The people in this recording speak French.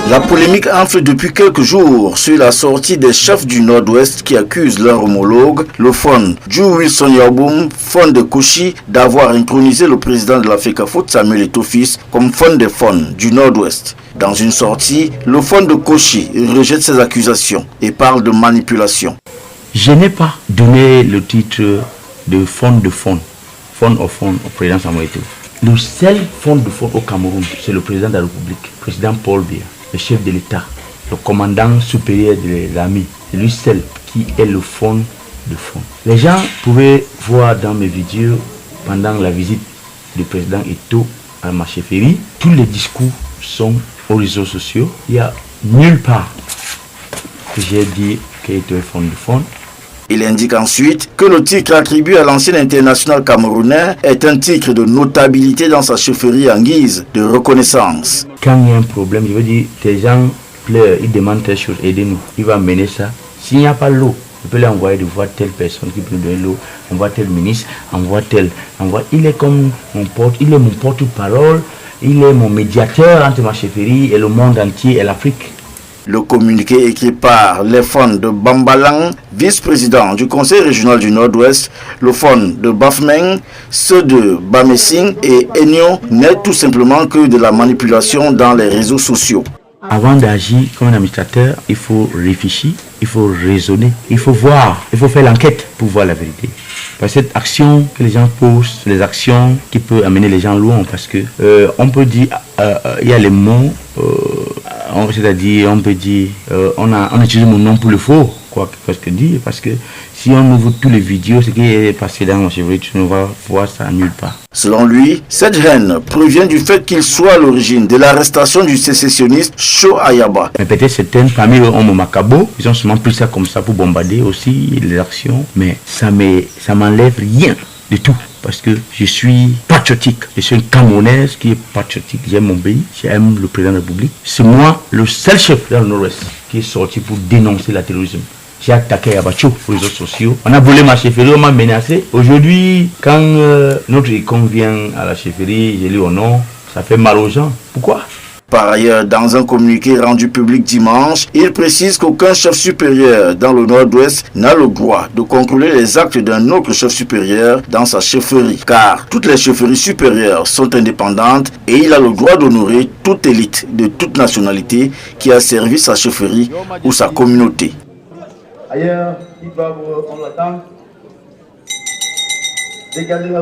La polémique enfle depuis quelques jours sur la sortie des chefs du Nord-Ouest qui accusent leur homologue, le Fon Joe Wilson Yaoboum, Fon de Kouchi, d'avoir intronisé le président de la FECAFOOT, Samuel Eto'o-Fils, comme Fon des Fon du Nord-Ouest. Dans une sortie, le Fon de Kouchi rejette ces accusations et parle de manipulation. Je n'ai pas donné le titre de Fon au président Samuel Eto'o. Le seul Fon de Fon au Cameroun, c'est le président de la République, le président Paul Biya, le chef de l'État, le commandant supérieur de l'armée. C'est lui seul qui est le Fon de Fon. Les gens pouvaient voir dans mes vidéos, pendant la visite du président Eto'o à ma chefferie, tous les discours sont aux réseaux sociaux. Il n'y a nulle part que j'ai dit qu'Eto'o est Fon de Fon. Il indique ensuite que le titre attribué à l'ancien international camerounais est un titre de notabilité dans sa chefferie en guise de reconnaissance. Quand il y a un problème, je veux dire, tes gens pleurent, ils demandent telle chose, aidez-nous. Il va mener ça. S'il n'y a pas l'eau, je peux lui envoyer de voir telle personne qui peut nous donner l'eau, envoie tel ministre, envoie tel. Il est comme il est mon porte-parole, il est mon médiateur entre ma chefferie et le monde entier et l'Afrique. Le communiqué écrit par les Fon de Bambalang, vice-président du Conseil régional du Nord-Ouest, le Fon de Bafmeng, ceux de Bamessing et Enyo n'est tout simplement que de la manipulation dans les réseaux sociaux. Avant d'agir comme un administrateur, il faut réfléchir, il faut raisonner, il faut voir, il faut faire l'enquête pour voir la vérité. Parce que cette action que les gens posent, c'est les actions qui peuvent amener les gens loin. Parce que on peut dire, il y a les mots, c'est-à-dire on peut dire, on utilise mon nom pour le faux, quoi que dire. Parce que si on ouvre tous les vidéos, ce qui est passé dans mon chevalier, tu ne vas voir ça nulle part. Selon lui, cette haine provient du fait qu'il soit à l'origine de l'arrestation du sécessionniste Cho Ayaba. Mais peut-être certaines familles ont mon macabo, ils ont seulement pris ça comme ça pour bombarder aussi les actions. Mais ça m'enlève rien de tout. Parce que je suis patriotique. Je suis une Camerounaise qui est patriotique. J'aime mon pays, j'aime le président de la République. C'est moi, le seul chef dans le Nord-Ouest, qui est sorti pour dénoncer le terrorisme. J'ai attaqué Yabacho aux réseaux sociaux. On a volé ma chefferie, on m'a menacé. Aujourd'hui, quand notre icône vient à la chefferie, j'ai lu au nom, ça fait mal aux gens. Pourquoi ? Par ailleurs, dans un communiqué rendu public dimanche, il précise qu'aucun chef supérieur dans le Nord-Ouest n'a le droit de contrôler les actes d'un autre chef supérieur dans sa chefferie, car toutes les chefferies supérieures sont indépendantes et il a le droit d'honorer toute élite de toute nationalité qui a servi sa chefferie ou sa communauté. Ailleurs, ils doivent, on l'attend, dégager la